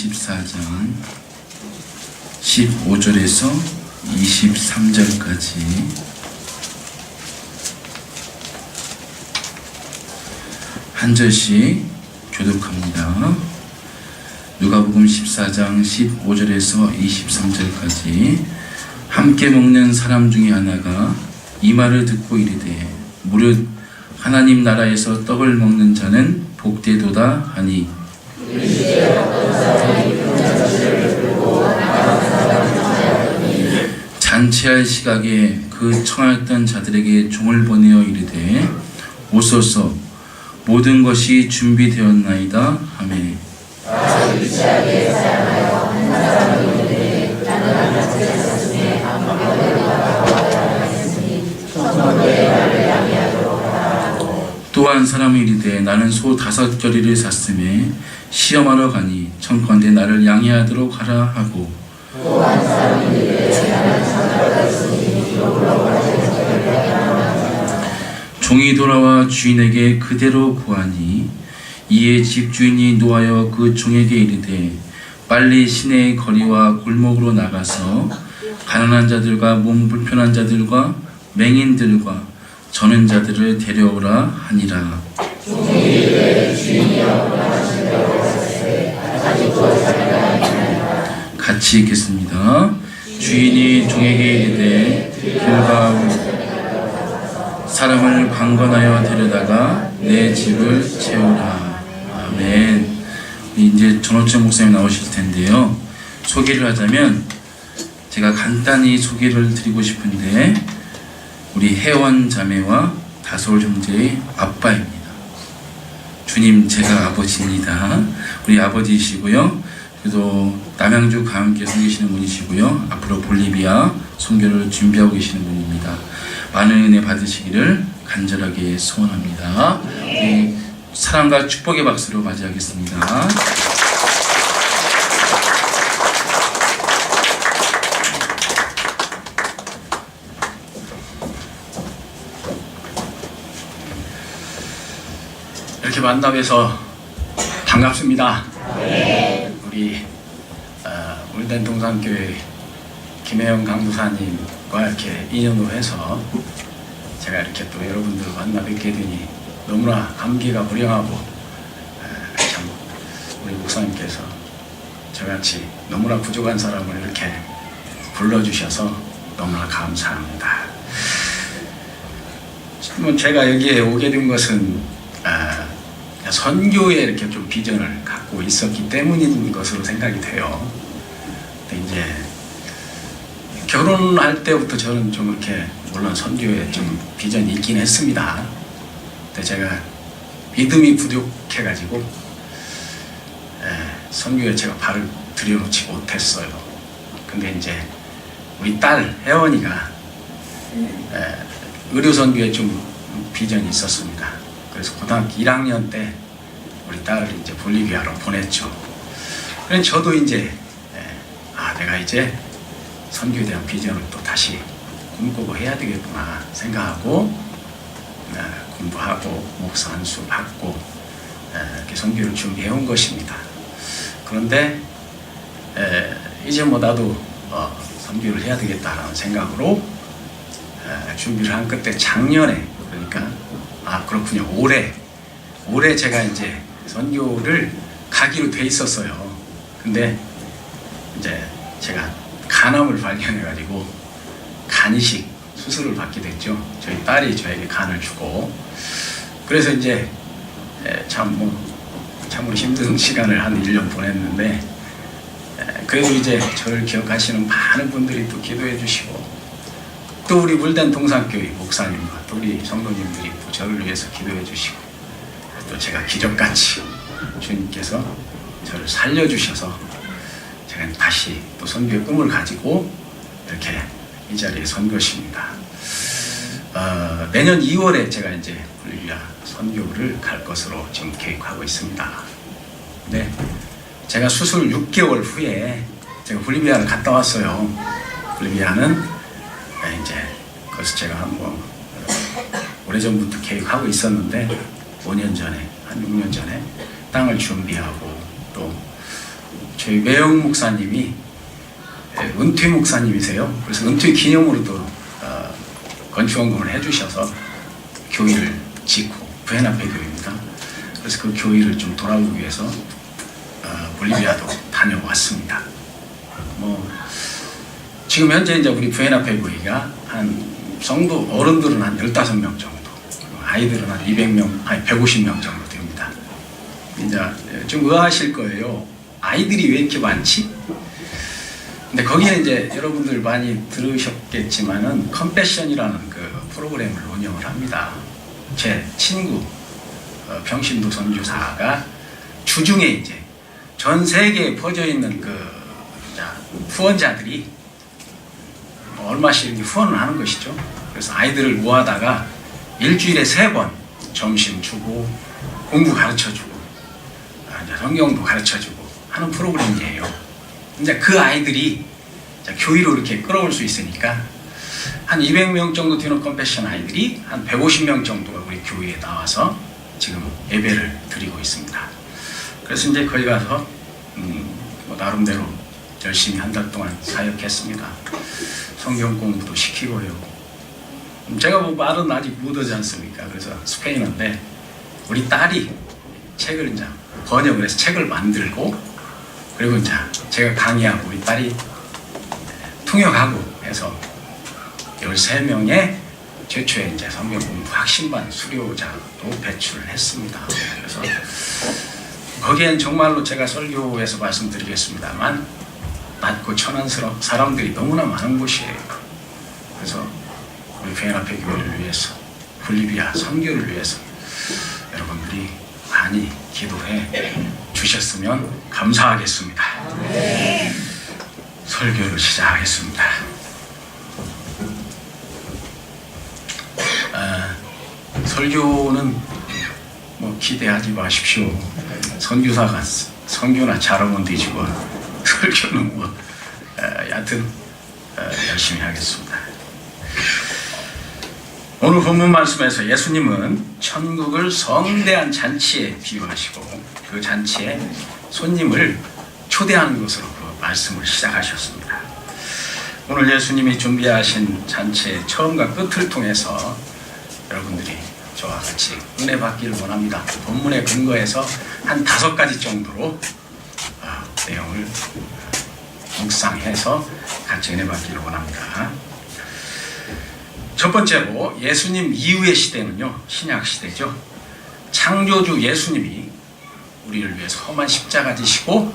14장 15절에서 23절까지 한 절씩 교독합니다. 누가복음 14장 15절에서 23절까지 함께 먹는 사람 중에 하나가 이 말을 듣고 이르되 무릇 하나님 나라에서 떡을 먹는 자는 복되도다 하니 잔치할 시각에 그 청하였던 자들에게 종을 보내어 이르되 오소서 모든 것이 준비되었나이다 하매 또 한 사람이 이르되 나는 소 5겨리를 샀음에 시험하러 가니 청컨대 나를 양해하도록 하라 하고 또 한 사람이 이르되 나는 장가가 있으니 기록으로 종이 돌아와 주인에게 그대로 구하니 이에 집주인이 노하여 그 종에게 이르되 빨리 시내의 거리와 골목으로 나가서 가난한 자들과 몸 불편한 자들과 맹인들과 저는 자들을 데려오라 하니라. 종이 이르되 주인이여 원하신다고 하시되 아직도 자기가 아니하니라. 같이 읽겠습니다. 주인이 종에게 이르되 길가 사람을 강건하여 데려다가 내 집을 채우라. 아멘. 이제 전호철 목사님 나오실 텐데요. 소개를 하자면 제가 간단히 소개를 드리고 싶은데 우리 혜원 자매와 다솔 형제의 아빠입니다. 주님 제가 아버지입니다. 우리 아버지이시고요. 그래도 남양주 가함께 섬기시는 분이시고요. 앞으로 볼리비아 선교를 준비하고 계시는 분입니다. 많은 은혜 받으시기를 간절하게 소원합니다. 우리 사랑과 축복의 박수로 맞이하겠습니다. 이렇게 만나뵈서 반갑습니다. 우리 울덴 동산교회 김혜영 강도사님과 이렇게 인연으로 해서 제가 이렇게 또 여러분들을 만나 뵙게 되니 너무나 감기가 무량하고 참 우리 목사님께서 저같이 너무나 부족한 사람을 이렇게 불러주셔서 너무나 감사합니다. 제가 여기에 오게 된 것은 선교에 이렇게 좀 비전을 갖고 있었기 때문인 것으로 생각이 돼요. 근데 이제 결혼할 때부터 저는 좀 이렇게 물론 선교에 좀 비전이 있긴 했습니다. 근데 제가 믿음이 부족해가지고 선교에 제가 발을 들여놓지 못했어요. 근데 이제 우리 딸 혜원이가 의료선교에 좀 비전이 있었습니다. 그래서 고등학교 1학년 때 우리 딸을 이제 볼리비아로 보냈죠. 그래서 저도 이제 내가 이제 선교에 대한 비전을 또 다시 꿈꾸고 해야 되겠구나 생각하고 공부하고 목사 안수 받고 이렇게 선교를 준비해 온 것입니다. 그런데 이제 뭐 나도 선교를 해야 되겠다라는 생각으로 준비를 한 끝에 작년에 그러니까 그렇군요. 올해 제가 이제 선교를 가기로 돼 있었어요. 근데 이제 제가 간암을 발견해가지고 간이식 수술을 받게 됐죠. 저희 딸이 저에게 간을 주고 그래서 이제 참으로 힘든 시간을 한 1년 보냈는데 그래도 이제 저를 기억하시는 많은 분들이 또 기도해 주시고 또 우리 울덴 동산교회 목사님과 또 우리 성도님들이 또 저를 위해서 기도해 주시고 또 제가 기적같이 주님께서 저를 살려주셔서 제가 다시 또 선교의 꿈을 가지고 이렇게 이 자리에 선 것입니다. 내년 2월에 제가 이제 볼리비아 선교를 갈 것으로 지금 계획하고 있습니다. 네, 제가 수술 6개월 후에 제가 볼리비아를 갔다 왔어요. 볼리비아는 이제 그래서 제가 한번 오래전부터 계획하고 있었는데 5년 전에 한 6년 전에 땅을 준비하고 또 저희 매영 목사님이 은퇴 목사님이세요. 그래서 은퇴 기념으로도 건축원금을 해주셔서 교회를 짓고 부에나페 교회입니다. 그래서 그 교회를 좀 돌아보기 위해서 볼리비아도 다녀왔습니다. 지금 현재 이제 우리 부에나페 교회가 한 성도 어른들은 한 15명 정도, 아이들은 한 200명, 아니 150명 정도 됩니다. 이제 좀 의아하실 거예요. 아이들이 왜 이렇게 많지? 근데 거기에 이제 여러분들 많이 들으셨겠지만은 컴패션이라는 그 프로그램을 운영을 합니다. 제 친구 병신도 선교사가 주중에 이제 전 세계에 퍼져 있는 그 후원자들이 얼마씩 이렇게 후원을 하는 것이죠. 그래서 아이들을 모아다가 일주일에 3번 점심 주고 공부 가르쳐주고 성경도 가르쳐주고 하는 프로그램이에요. 이제 그 아이들이 교회로 이렇게 끌어올 수 있으니까 한 200명 정도 되는 컴패션 아이들이 한 150명 정도가 우리 교회에 나와서 지금 예배를 드리고 있습니다. 그래서 이제 거기 가서 나름대로 열심히 한 달 동안 사역했습니다. 성경 공부도 시키고요. 제가 말은 아직 못하지 않습니까? 그래서 스페인어인데 우리 딸이 책을 이제 번역을 해서 책을 만들고, 그리고 이제 제가 강의하고 우리 딸이 통역하고 해서 13명의 최초의 이제 성경 공부 학신반 수료자도 배출을 했습니다. 그래서 거기엔 정말로 제가 설교에서 말씀드리겠습니다만 낮고 천한 사람들이 너무나 많은 곳이에요. 그래서 우리 부에나페 교회를 위해서, 볼리비아 선교를 위해서 여러분들이 많이 기도해 주셨으면 감사하겠습니다. 설교를 시작하겠습니다. 설교는 기대하지 마십시오. 선교사가 선교나 잘하면 되지 설교는 여하튼 열심히 하겠습니다. 오늘 본문 말씀에서 예수님은 천국을 성대한 잔치에 비유하시고 그 잔치에 손님을 초대하는 것으로 그 말씀을 시작하셨습니다. 오늘 예수님이 준비하신 잔치의 처음과 끝을 통해서 여러분들이 저와 같이 은혜 받기를 원합니다. 본문의 근거에서 한 5가지 정도로 내용을 묵상해서 같이 은혜 받기를 원합니다. 첫 번째로 예수님 이후의 시대는요, 신약 시대죠. 창조주 예수님이 우리를 위해서 험한 십자가 지시고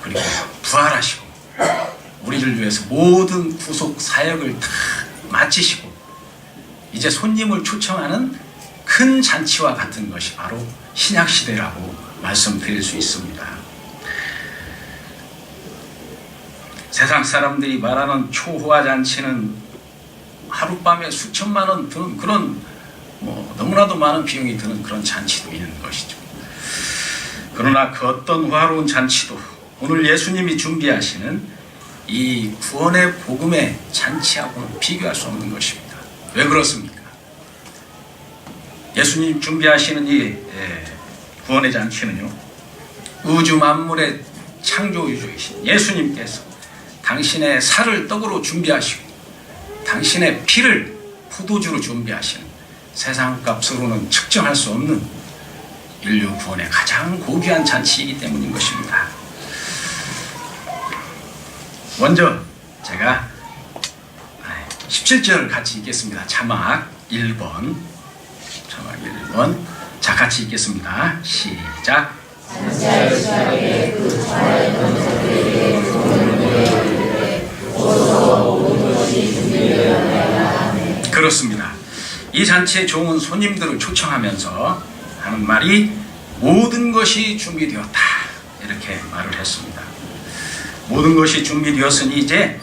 그리고 부활하시고 우리를 위해서 모든 구속 사역을 다 마치시고 이제 손님을 초청하는 큰 잔치와 같은 것이 바로 신약 시대라고 말씀드릴 수 있습니다. 세상 사람들이 말하는 초호화 잔치는 하룻밤에 수천만 원 드는 그런 너무나도 많은 비용이 드는 그런 잔치도 있는 것이죠. 그러나 그 어떤 화로운 잔치도 오늘 예수님이 준비하시는 이 구원의 복음의 잔치하고는 비교할 수 없는 것입니다. 왜 그렇습니까? 예수님 준비하시는 이 구원의 잔치는요, 우주 만물의 창조주이신 예수님께서 당신의 살을 떡으로 준비하시고 당신의 피를 포도주로 준비하시는 세상값으로는 측정할 수 없는 인류 구원의 가장 고귀한 잔치이기 때문인 것입니다. 먼저 제가 17절을 같이 읽겠습니다. 자막 1번 자, 같이 읽겠습니다. 시작. 그렇습니다. 이 잔치에 좋은 손님들을 초청하면서 하는 말이 모든 것이 준비되었다, 이렇게 말을 했습니다. 모든 것이 준비되었으니 이제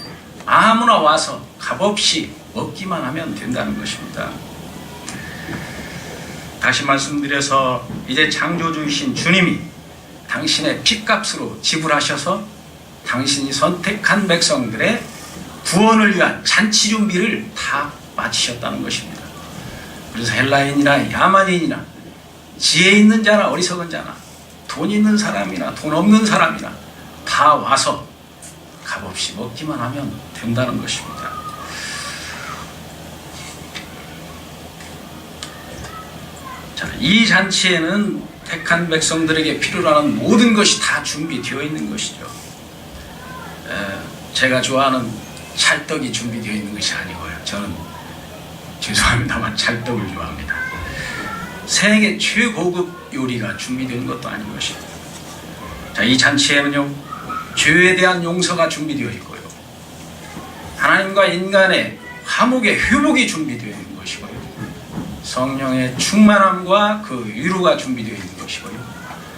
아무나 와서 값없이 먹기만 하면 된다는 것입니다. 다시 말씀드려서 이제 창조주이신 주님이 당신의 피값으로 지불하셔서 당신이 선택한 백성들의 구원을 위한 잔치 준비를 다 마치셨다는 것입니다. 그래서 헬라인이나 야만인이나 지혜 있는 자나 어리석은 자나 돈 있는 사람이나 돈 없는 사람이나 다 다 와서 값없이 먹기만 하면 된다는 것입니다. 자, 이 잔치에는 택한 백성들에게 필요로 하는 모든 것이 다 준비되어 있는 것이죠. 제가 좋아하는 찰떡이 준비되어 있는 것이 아니고요. 저는 죄송합니다만 찰떡을 좋아합니다. 세계 최고급 요리가 준비되는 것도 아닌 것입니다. 자, 이 잔치에는요, 죄에 대한 용서가 준비되어 있고요, 하나님과 인간의 화목의 회복이 준비되어 있는 것이고요, 성령의 충만함과 그 위로가 준비되어 있는 것이고요,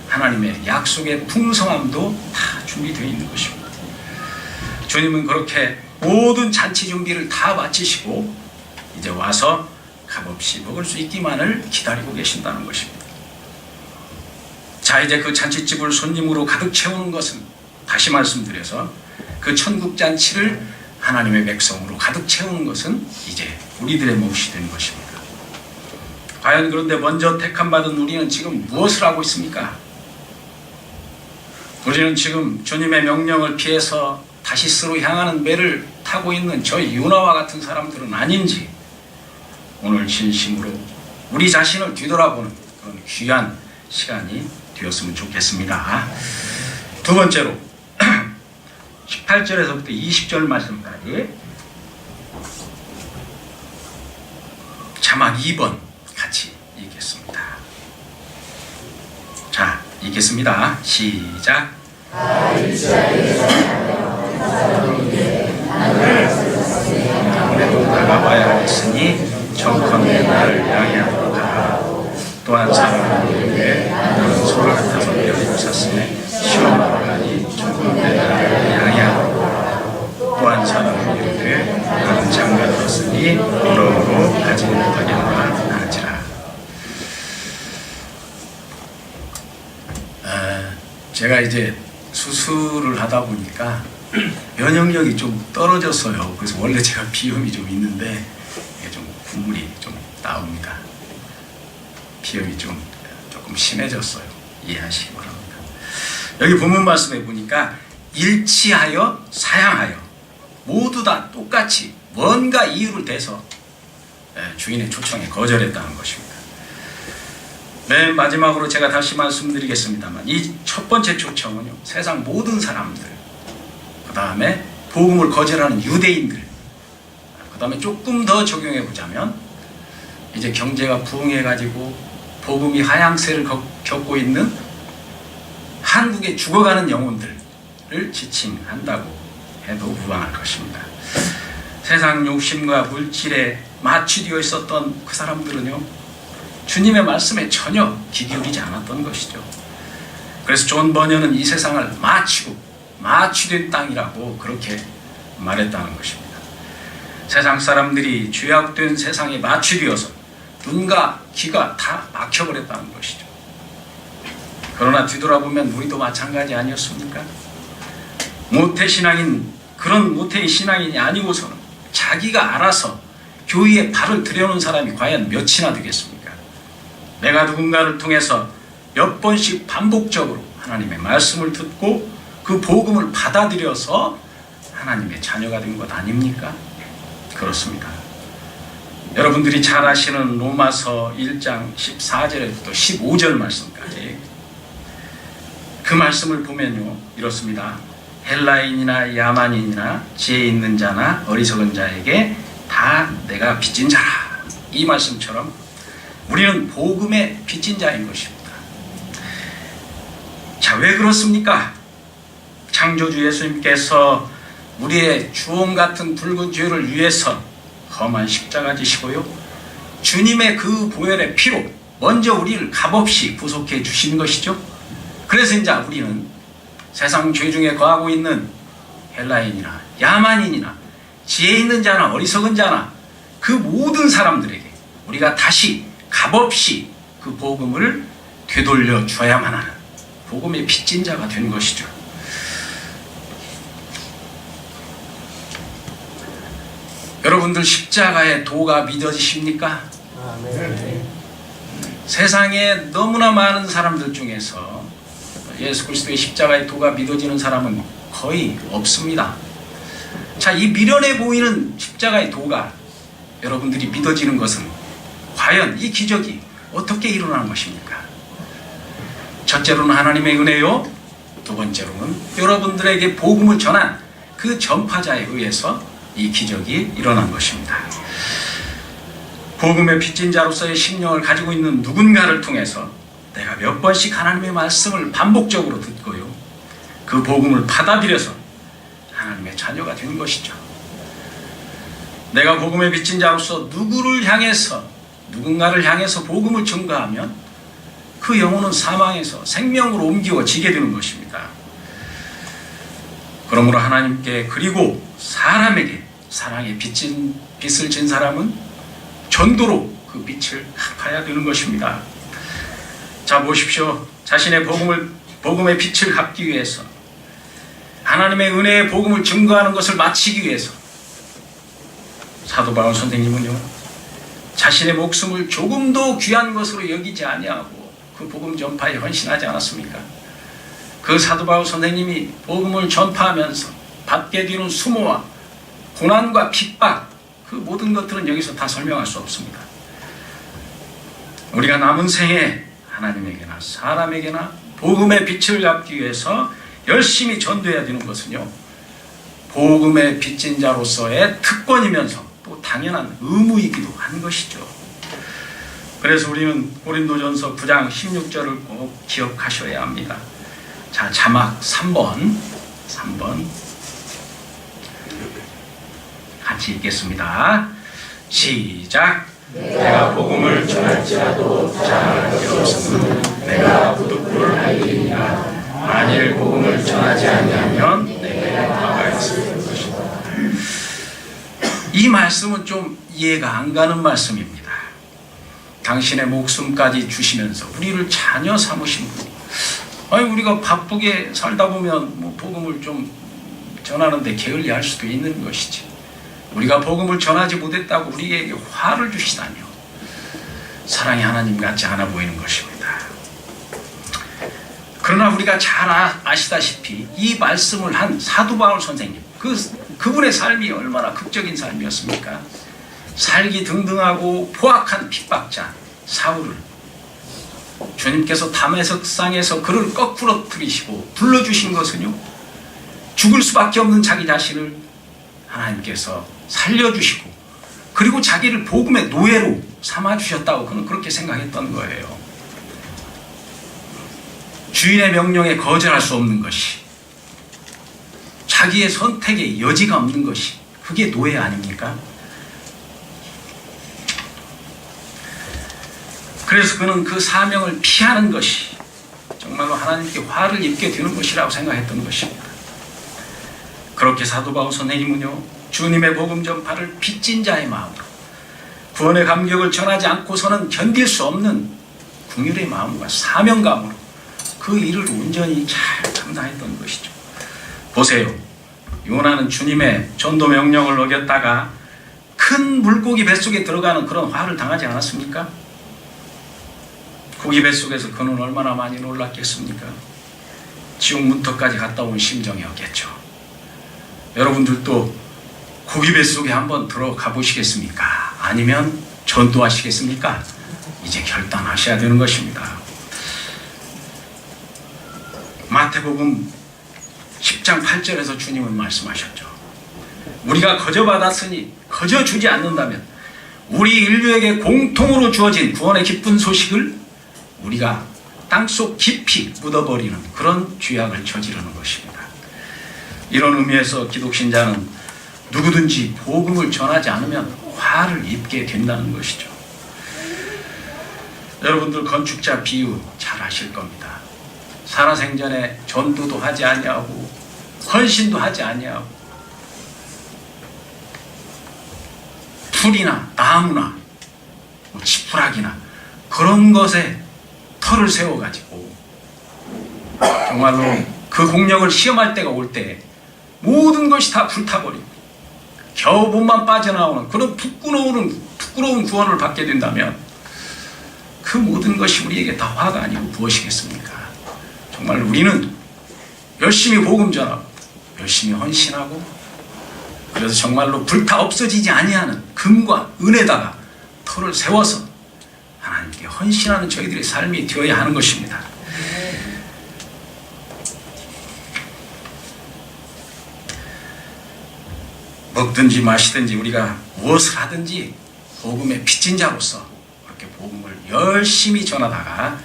하나님의 약속의 풍성함도 다 준비되어 있는 것입니다. 주님은 그렇게 모든 잔치 준비를 다 마치시고 이제 와서 값없이 먹을 수 있기만을 기다리고 계신다는 것입니다. 자, 이제 그 잔치집을 손님으로 가득 채우는 것은, 다시 말씀드려서 그 천국 잔치를 하나님의 백성으로 가득 채우는 것은 이제 우리들의 몫이 된 것입니다. 과연 그런데 먼저 택함받은 우리는 지금 무엇을 하고 있습니까? 우리는 지금 주님의 명령을 피해서 다시스로 향하는 배를 타고 있는 저 요나와 같은 사람들은 아닌지, 오늘 진심으로 우리 자신을 뒤돌아보는 그런 귀한 시간이 되었으면 좋겠습니다. 두 번째로 18절에서부터 20절 말씀까지 자막 2번 같이 읽겠습니다. 자, 읽겠습니다. 시작. 아무래도 다가와야 했으니 청컨대 나를 양해하도록 하라. 또한 사람은 이르되 나는 소를 다섯 뼈를 샀으니 시험하러 가니 청컨대 나를 양해하도록 하라. 또한 사람은 이르되 나는 장가 들었으니 그러므로 가지 못하겠노라 하지라. 제가 이제 수술을 하다 보니까 면역력이 좀 떨어졌어요. 그래서 원래 제가 비염이 좀 있는데 이게 좀 국물이 좀 나옵니다. 비염이 조금 심해졌어요. 이해하시기 바랍니다. 여기 본문 말씀에 보니까 일치하여 사양하여 모두 다 똑같이 뭔가 이유를 대서 주인의 초청에 거절했다는 것입니다. 맨 마지막으로 제가 다시 말씀드리겠습니다만, 이 첫 번째 초청은요, 세상 모든 사람들, 그 다음에 복음을 거절하는 유대인들, 그 다음에 조금 더 적용해 보자면 이제 경제가 부흥해가지고 복음이 하향세를 겪고 있는 한국에 죽어가는 영혼들을 지칭한다고 해도 무방할 것입니다. 세상 욕심과 물질에 마취되어 있었던 그 사람들은요, 주님의 말씀에 전혀 귀 기울이지 않았던 것이죠. 그래서 존 버녀는 이 세상을 마취된 땅이라고 그렇게 말했다는 것입니다. 세상 사람들이 죄악된 세상에 마취되어서 눈과 귀가 다 막혀버렸다는 것이죠. 그러나 뒤돌아보면 우리도 마찬가지 아니었습니까? 그런 모태의 신앙인이 아니고서는 자기가 알아서 교회에 발을 들여놓은 사람이 과연 몇이나 되겠습니까? 내가 누군가를 통해서 몇 번씩 반복적으로 하나님의 말씀을 듣고 그 복음을 받아들여서 하나님의 자녀가 된 것 아닙니까? 그렇습니다. 여러분들이 잘 아시는 로마서 1장 14절부터 15절 말씀까지, 그 말씀을 보면요, 이렇습니다. 헬라인이나 야만인이나 지혜 있는 자나 어리석은 자에게 다 내가 빚진 자라. 이 말씀처럼 우리는 복음의 빚진 자인 것입니다. 자, 왜 그렇습니까? 창조주 예수님께서 우리의 주홍 같은 붉은 죄를 위해서 험한 십자가 지시고요, 주님의 그 보혈의 피로 먼저 우리를 값없이 구속해 주신 것이죠. 그래서 이제 우리는 세상 죄 중에 거하고 있는 헬라인이나 야만인이나 지혜 있는 자나 어리석은 자나 그 모든 사람들에게 우리가 다시 값없이 그 복음을 되돌려 줘야만 하는 복음의 빚진 자가 된 것이죠. 여러분들 십자가의 도가 믿어지십니까? 세상에 너무나 많은 사람들 중에서 예수 그리스도의 십자가의 도가 믿어지는 사람은 거의 없습니다. 자, 이 미련해 보이는 십자가의 도가 여러분들이 믿어지는 것은 과연 이 기적이 어떻게 일어나는 것입니까? 첫째로는 하나님의 은혜요, 두 번째로는 여러분들에게 복음을 전한 그 전파자에 의해서 이 기적이 일어난 것입니다. 복음의 빚진 자로서의 심령을 가지고 있는 누군가를 통해서 내가 몇 번씩 하나님의 말씀을 반복적으로 듣고요, 그 복음을 받아들여서 하나님의 자녀가 된 것이죠. 내가 복음의 빚진 자로서 누군가를 향해서 복음을 전가하면 그 영혼은 사망에서 생명으로 옮겨지게 되는 것입니다. 그러므로 하나님께, 그리고 사람에게 사랑의 빚을 진 사람은 전도로 그 빚을 갚아야 되는 것입니다. 자, 보십시오. 자신의 복음의 빚을 갚기 위해서, 하나님의 은혜의 복음을 증거하는 것을 마치기 위해서 사도 바울 선생님은요, 자신의 목숨을 조금도 귀한 것으로 여기지 아니하고 그 복음 전파에 헌신하지 않았습니까? 그 사도 바울 선생님이 복음을 전파하면서 받게 되는 수모와 고난과 핍박, 그 모든 것들은 여기서 다 설명할 수 없습니다. 우리가 남은 생에 하나님에게나 사람에게나 복음의 빛을 갚기 위해서 열심히 전도해야 되는 것은요, 복음의 빚진 자로서의 특권이면서 또 당연한 의무이기도 한 것이죠. 그래서 우리는 고린도전서 9장 16절을 꼭 기억하셔야 합니다. 자, 자막 3번 같이 읽겠습니다. 시작. 내가 복음을 전할지라도 자랑할 게 없으면 내가 부득불을 알리리라. 만일 복음을 전하지 아니하면 내게 화가 있을 것이다. 이 말씀은 좀 이해가 안 가는 말씀입니다. 당신의 목숨까지 주시면서 우리를 자녀 삼으신 분이, 아니 우리가 바쁘게 살다 보면 뭐 복음을 좀 전하는데 게을리할 수도 있는 것이지, 우리가 복음을 전하지 못했다고 우리에게 화를 주시다니요. 사랑의 하나님 같지 않아 보이는 것입니다. 그러나 우리가 잘 아시다시피 이 말씀을 한 사도 바울 선생님, 그분의 삶이 얼마나 극적인 삶이었습니까? 살기 등등하고 포악한 핍박자 사울을 주님께서 다메섹상에서 그를 거꾸로 들이시고 불러주신 것은요, 죽을 수밖에 없는 자기 자신을 하나님께서 살려주시고, 그리고 자기를 복음의 노예로 삼아주셨다고 그는 그렇게 생각했던 거예요. 주인의 명령에 거절할 수 없는 것이, 자기의 선택에 여지가 없는 것이, 그게 노예 아닙니까? 그래서 그는 그 사명을 피하는 것이 정말로 하나님께 화를 입게 되는 것이라고 생각했던 것입니다. 그렇게 사도 바울 선생님은요, 주님의 복음 전파를 빚진 자의 마음으로, 구원의 감격을 전하지 않고서는 견딜 수 없는 긍휼의 마음과 사명감으로 그 일을 온전히 잘 감당했던 것이죠. 보세요. 요나는 주님의 전도 명령을 어겼다가 큰 물고기 뱃속에 들어가는 그런 화를 당하지 않았습니까? 고기 뱃속에서 그는 얼마나 많이 놀랐겠습니까? 지옥 문턱까지 갔다 온 심정이었겠죠. 여러분들도 고기 뱃속에 한번 들어가 보시겠습니까? 아니면 전도하시겠습니까? 이제 결단하셔야 되는 것입니다. 마태복음 10장 8절에서 주님은 말씀하셨죠. 우리가 거저 받았으니 거저 주지 않는다면 우리 인류에게 공통으로 주어진 구원의 기쁜 소식을 우리가 땅속 깊이 묻어버리는 그런 죄악을 저지르는 것입니다. 이런 의미에서 기독신자는 누구든지 복음을 전하지 않으면 화를 입게 된다는 것이죠. 여러분들 건축자 비유 잘 아실 겁니다. 살아생전에 전도도 하지 아니하고 헌신도 하지 아니하고 풀이나 나무나 지푸라기나 그런 것에 털을 세워가지고 정말로 그 공력을 시험할 때가 올 때 모든 것이 다 불타버리고 겨우 몸만 빠져나오는 그런 부끄러운 구원을 받게 된다면 그 모든 것이 우리에게 다 화가 아니고 무엇이겠습니까? 정말 우리는 열심히 복음 전하고 열심히 헌신하고 그래서 정말로 불타 없어지지 아니하는 금과 은에다가 터를 세워서 하나님께 헌신하는 저희들의 삶이 되어야 하는 것입니다. 먹든지 마시든지 우리가 무엇을 하든지 복음의 빚진 자로서 그렇게 복음을 열심히 전하다가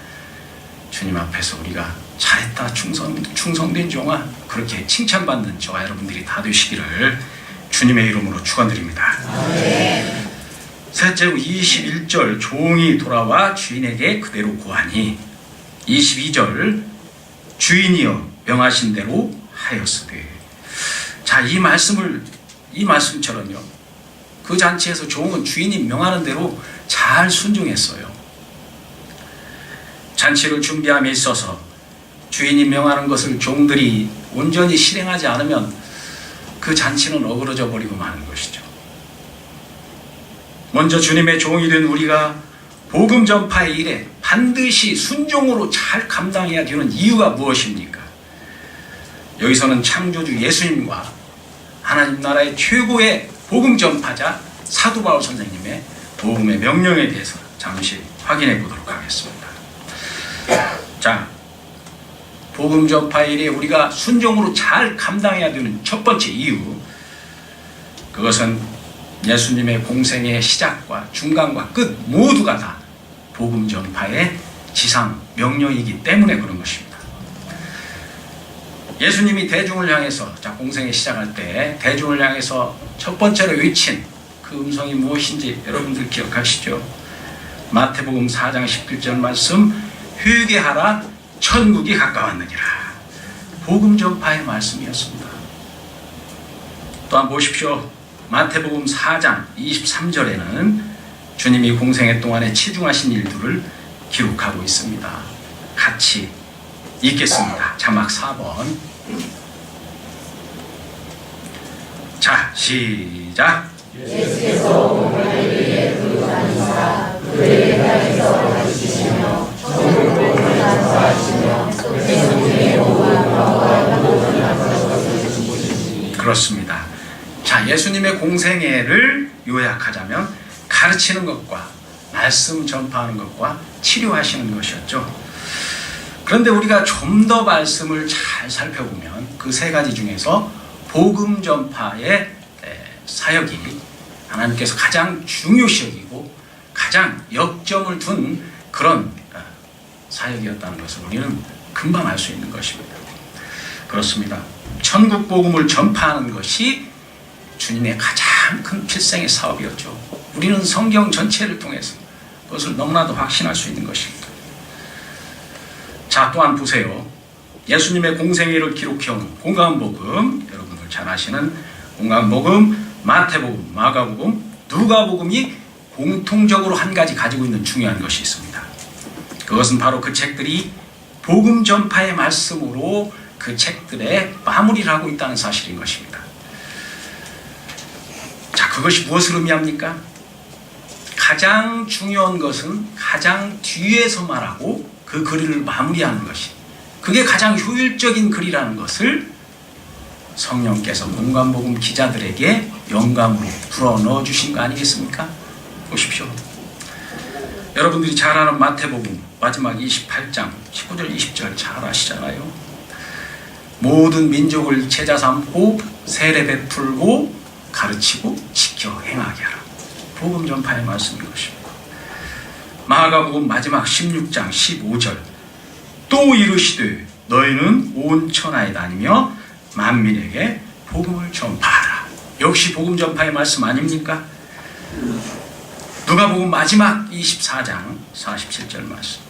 주님 앞에서 우리가 잘했다 충성된 종아 그렇게 칭찬받는 저와 여러분들이 다 되시기를 주님의 이름으로 축원드립니다. 셋째 21절 종이 돌아와 주인에게 그대로 고하니 22절 주인이여 명하신 대로 하였으되. 자, 이 말씀처럼요 그 잔치에서 종은 주인이 명하는 대로 잘 순종했어요. 잔치를 준비함에 있어서 주인이 명하는 것을 종들이 온전히 실행하지 않으면 그 잔치는 어그러져 버리고 마는 것이죠. 먼저 주님의 종이 된 우리가 복음 전파의 일에 반드시 순종으로 잘 감당해야 되는 이유가 무엇입니까? 여기서는 창조주 예수님과 하나님 나라의 최고의 복음 전파자 사도 바울 선생님의 복음의 명령에 대해서 잠시 확인해 보도록 하겠습니다. 자, 복음 전파의 일에 우리가 순종으로 잘 감당해야 되는 첫 번째 이유, 그것은 예수님의 공생의 시작과 중간과 끝 모두가 다 복음 전파의 지상 명령이기 때문에 그런 것입니다. 예수님이 대중을 향해서 공생의 시작할 때 대중을 향해서 첫 번째로 외친 그 음성이 무엇인지 여러분들 기억하시죠? 마태복음 4장 17절 말씀, 회개하라 천국이 가까웠느니라. 복음 전파의 말씀이었습니다. 또한 보십시오. 마태복음 4장 23절에는 주님이 공생애 동안에 치중하신 일들을 기록하고 있습니다. 같이 읽겠습니다. 자막 4번. 자, 시작. 예수께서 오늘 위에 두고 다니사 그의 땅에서 가르치시며 천국 복음을 전파하시며 생명의 복음과 모든 것을 주시니. 그렇습니다. 자, 예수님의 공생애를 요약하자면 가르치는 것과 말씀 전파하는 것과 치료하시는 것이었죠. 그런데 우리가 좀 더 말씀을 잘 살펴보면 그 세 가지 중에서 복음 전파의 사역이 하나님께서 가장 중요시 여기고 가장 역점을 둔 그런 사역이었다는 것을 우리는 금방 알 수 있는 것입니다. 그렇습니다. 천국 복음을 전파하는 것이 주님의 가장 큰 필생의 사업이었죠. 우리는 성경 전체를 통해서 그것을 너무나도 확신할 수 있는 것입니다. 자, 또한 보세요. 예수님의 공생애를 기록해온 공관복음, 여러분들 잘 아시는 공관복음, 마태복음, 마가복음, 누가복음이 공통적으로 한 가지 가지고 있는 중요한 것이 있습니다. 그것은 바로 그 책들이 복음 전파의 말씀으로 그 책들의 마무리를 하고 있다는 사실인 것입니다. 자, 그것이 무엇을 의미합니까? 가장 중요한 것은 가장 뒤에서 말하고 그 글을 마무리하는 것이, 그게 가장 효율적인 글이라는 것을 성령께서 공관복음 기자들에게 영감으로 불어넣어 주신 거 아니겠습니까? 보십시오. 여러분들이 잘 아는 마태복음 마지막 28장 19절 20절 잘 아시잖아요. 모든 민족을 제자 삼고 세례 베풀고 가르치고 지켜 행하게 하라. 복음 전파의 말씀인 것입니다. 마가복음 마지막 16장 15절, 또 이르시되 너희는 온 천하에 다니며 만민에게 복음을 전파하라. 역시 복음 전파의 말씀 아닙니까? 누가복음 마지막 24장 47절 말씀,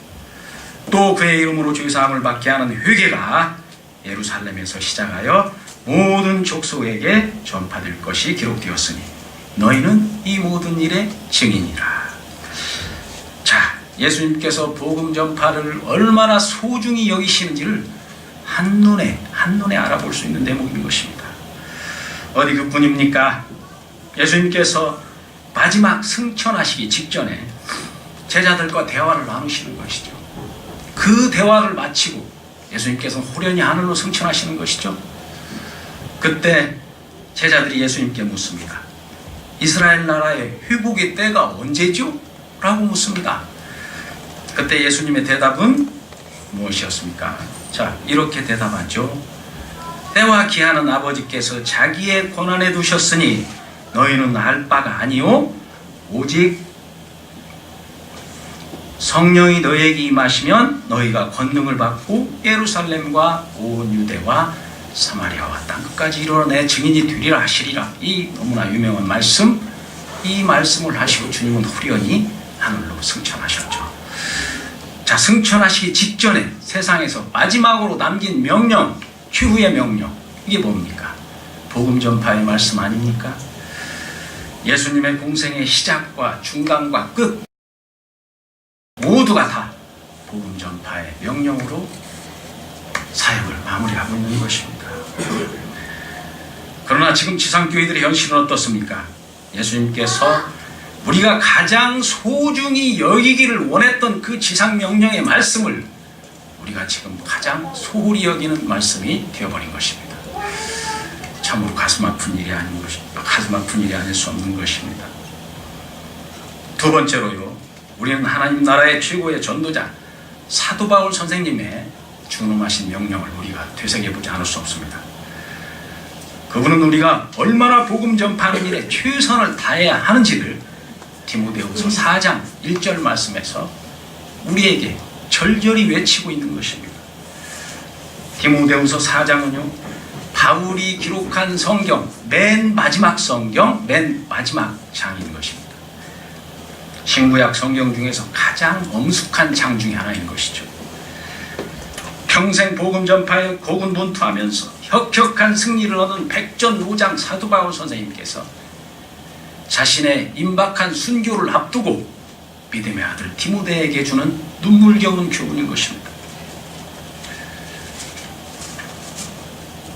또 그의 이름으로 죄사함을 받게 하는 회개가 예루살렘에서 시작하여 모든 족속에게 전파될 것이 기록되었으니 너희는 이 모든 일의 증인이라. 자, 예수님께서 복음 전파를 얼마나 소중히 여기시는지를 한눈에 알아볼 수 있는 대목인 것입니다. 어디 그뿐입니까? 예수님께서 마지막 승천하시기 직전에 제자들과 대화를 나누시는 것이죠. 그 대화를 마치고 예수님께서는 호련히 하늘로 승천하시는 것이죠. 그때 제자들이 예수님께 묻습니다. 이스라엘 나라의 회복의 때가 언제죠? 라고 묻습니다. 그때 예수님의 대답은 무엇이었습니까? 자, 이렇게 대답하죠. 때와 기한은 아버지께서 자기의 권한에 두셨으니 너희는 알 바가 아니요 오직 성령이 너희에게 임하시면 너희가 권능을 받고 예루살렘과 온 유대와 사마리아와 땅 끝까지 이르러 내 증인이 되리라 하시리라. 이 너무나 유명한 말씀, 이 말씀을 하시고 주님은 후련히 하늘로 승천하셨죠. 자, 승천하시기 직전에 세상에서 마지막으로 남긴 명령, 최후의 명령, 이게 뭡니까? 복음 전파의 말씀 아닙니까? 예수님의 공생의 시작과 중간과 끝 모두가 다 복음 전파의 명령으로 사역을 마무리하고 있는 것입니다. 그러나 지금 지상교회들의 현실은 어떻습니까? 예수님께서 우리가 가장 소중히 여기기를 원했던 그 지상명령의 말씀을 우리가 지금 가장 소홀히 여기는 말씀이 되어버린 것입니다. 참으로 가슴 아픈 일이 아닌 것입니다. 가슴 아픈 일이 아닐 수 없는 것입니다. 두 번째로요, 우리는 하나님 나라의 최고의 전도자 사도 바울 선생님의 준엄하신 명령을 우리가 되새겨보지 않을 수 없습니다. 그분은 우리가 얼마나 복음 전파하는 일에 최선을 다해야 하는지를 디모데후서 4장 1절 말씀에서 우리에게 절절히 외치고 있는 것입니다. 디모데후서 4장은요, 바울이 기록한 성경 맨 마지막 성경, 맨 마지막 장인 것입니다. 신구약 성경 중에서 가장 엄숙한 장 중에 하나인 것이죠. 평생 복음 전파에 고군분투하면서 혁혁한 승리를 얻은 백전노장 사도 바울 선생님께서 자신의 임박한 순교를 앞두고 믿음의 아들 디모데에게 주는 눈물겨운 교훈인 것입니다.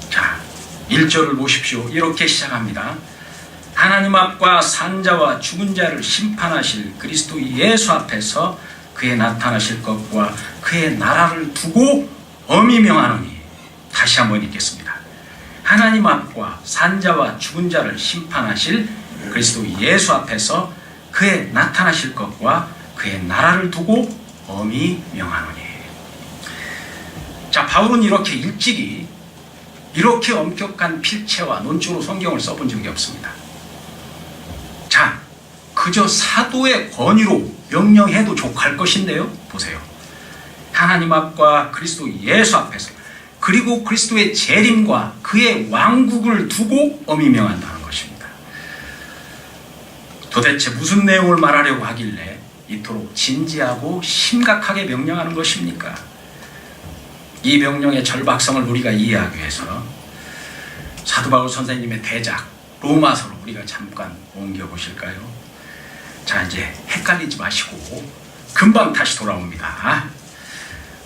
자, 1절을 보십시오. 이렇게 시작합니다. 하나님 앞과 산자와 죽은 자를 심판하실 그리스도 예수 앞에서 그의 나타나실 것과 그의 나라를 두고 엄히 명하노니. 다시 한번 읽겠습니다. 하나님 앞과 산자와 죽은 자를 심판하실 그리스도 예수 앞에서 그의 나타나실 것과 그의 나라를 두고 엄히 명하노니. 자, 바울은 이렇게 일찍이 이렇게 엄격한 필체와 논조로 성경을 써본 적이 없습니다. 자, 그저 사도의 권위로 명령해도 족할 것인데요. 보세요. 하나님 앞과 그리스도 예수 앞에서 그리고 그리스도의 재림과 그의 왕국을 두고 엄히 명한다는 것입니다. 도대체 무슨 내용을 말하려고 하길래 이토록 진지하고 심각하게 명령하는 것입니까? 이 명령의 절박성을 우리가 이해하기 위해서 사도 바울 선생님의 대작 로마서로 우리가 잠깐 옮겨보실까요? 자, 이제 헷갈리지 마시고 금방 다시 돌아옵니다.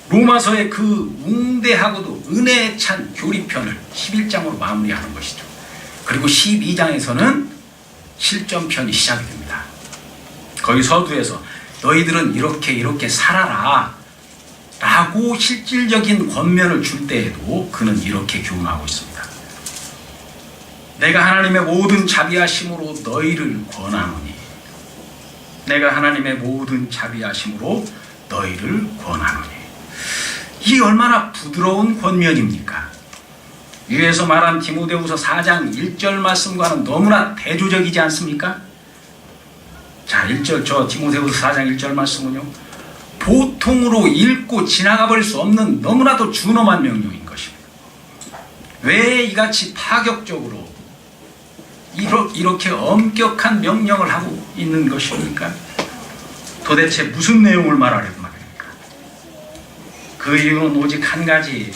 로마서의 그 웅대하고도 은혜에 찬 교리편을 11장으로 마무리하는 것이죠. 그리고 12장에서는 실전편이 시작이 됩니다. 거기 서두에서 너희들은 이렇게 살아라 라고 실질적인 권면을 줄 때에도 그는 이렇게 교훈하고 있습니다. 내가 하나님의 모든 자비하심으로 너희를 권하노니. 내가 하나님의 모든 자비하심으로 너희를 권하노니. 이 얼마나 부드러운 권면입니까? 위에서 말한 디모데후서 4장 1절 말씀과는 너무나 대조적이지 않습니까? 자, 1절, 저 디모데후서 4장 1절 말씀은요, 보통으로 읽고 지나가 버릴 수 없는 너무나도 준엄한 명령인 것입니다. 왜 이같이 파격적으로 이렇게 엄격한 명령을 하고 있는 것입니까? 도대체 무슨 내용을 말하려고 말입니까? 그 이유는 오직 한 가지.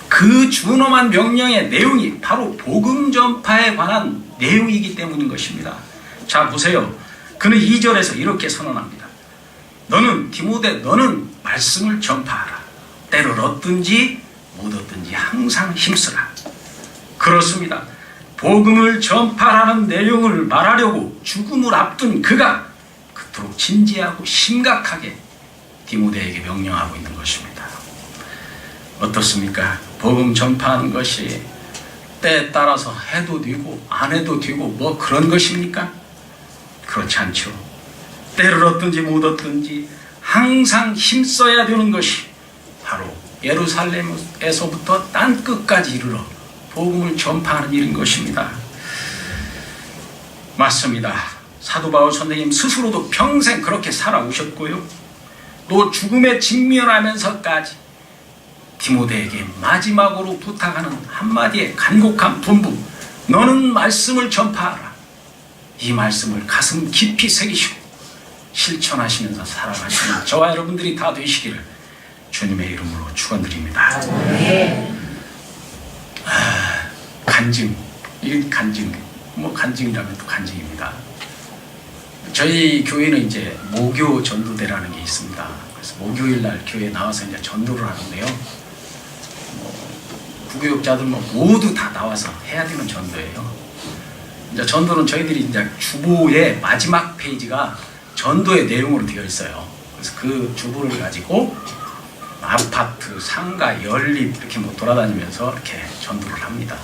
그 준엄한 명령의 내용이 바로 복음 전파에 관한 내용이기 때문인 것입니다. 자, 보세요. 그는 2절에서 이렇게 선언합니다. 너는 디모데, 너는 말씀을 전파하라. 때를 얻든지 못 얻든지 항상 힘쓰라. 그렇습니다. 복음을 전파하라는 내용을 말하려고 죽음을 앞둔 그가 그토록 진지하고 심각하게 디모데에게 명령하고 있는 것입니다. 어떻습니까? 복음 전파하는 것이 때에 따라서 해도 되고 안 해도 되고 뭐 그런 것입니까? 그렇지 않죠. 때를 얻든지 못 얻든지 항상 힘써야 되는 것이 바로 예루살렘에서부터 땅 끝까지 이르러 복음을 전파하는 일인 것입니다. 맞습니다. 사도 바울 선생님 스스로도 평생 그렇게 살아오셨고요. 또 죽음에 직면하면서까지 디모데에게 마지막으로 부탁하는 한마디의 간곡한 분부, 너는 말씀을 전파하라. 이 말씀을 가슴 깊이 새기시고 실천하시면서 살아가시는 저와 여러분들이 다 되시기를 주님의 이름으로 축원드립니다. 간증, 이게 간증, 뭐 간증이라면 또 간증입니다. 저희 교회는 이제 모교 전도대라는 게 있습니다. 그래서 목요일 날 교회에 나와서 이제 전도를 하는데요. 구교육자들 모두 다 나와서 해야 되는 전도예요. 이제 전도는 저희들이 이제 주보의 마지막 페이지가 전도의 내용으로 되어 있어요. 그래서 그 주보를 가지고 아파트, 상가, 연립 이렇게 뭐 돌아다니면서 이렇게 전도를 합니다.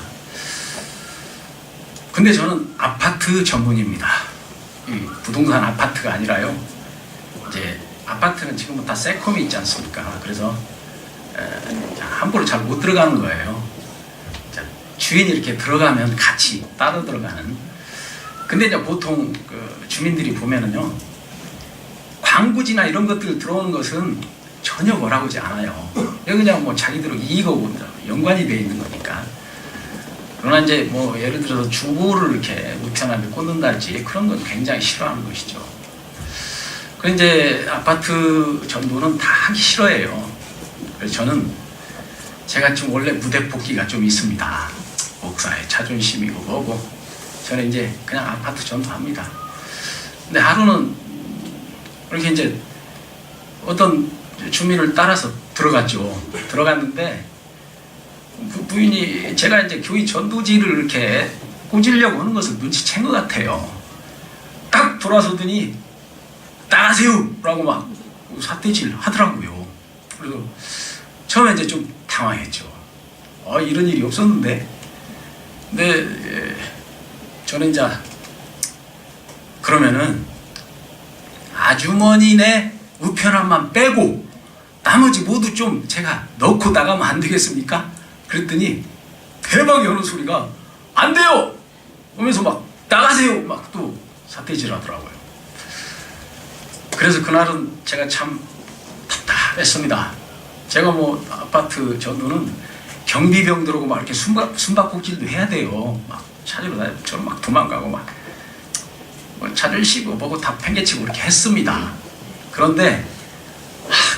근데 저는 아파트 전문입니다. 부동산 아파트가 아니라요. 이제 아파트는 지금은 다 세콤이 있지 않습니까? 그래서 함부로 잘 못 들어가는 거예요. 주인이 이렇게 들어가면 같이 따로 들어가는. 근데 이제 보통 그 주민들이 보면은요, 광고지나 이런 것들 들어오는 것은 전혀 뭐라고 하지 않아요. 그냥 뭐 자기들 이익하고 연관이 되어 있는 거니까. 그러나 이제 뭐 예를 들어서 주보를 이렇게 우편함에 꽂는달지 그런 건 굉장히 싫어하는 것이죠. 그 이제 아파트 전도는 다 하기 싫어해요. 그래서 저는 제가 좀 원래 무대 복귀가 좀 있습니다. 목사의 자존심이고 뭐고 저는 이제 그냥 아파트 전도합니다. 근데 하루는 이렇게 이제 어떤 주민을 따라서 들어갔죠. 들어갔는데 부인이 제가 이제 교회 전도지를 이렇게 꽂으려고 하는 것을 눈치챈 것 같아요. 딱 돌아서더니 나가세요! 라고 막 삿대질 하더라고요. 그래서 처음에 이제 좀 당황했죠. 이런 일이 없었는데. 근데 저는 이제 그러면은 아주머니네 우편함만 빼고 나머지 모두 좀 제가 넣고 나가면 안 되겠습니까? 그랬더니 대박이 오는 소리가 안 돼요! 하면서 막 나가세요! 막 또 삿대질 하더라고요. 그래서 그날은 제가 참 답답했습니다. 제가 뭐 아파트 전도는 경비병 들어오고 막 이렇게 숨바꼭질도 해야 돼요. 막 찾으러 다니고 저는 막 도망가고 막 뭐 자존심이고 뭐고 다 팽개치고 이렇게 했습니다. 그런데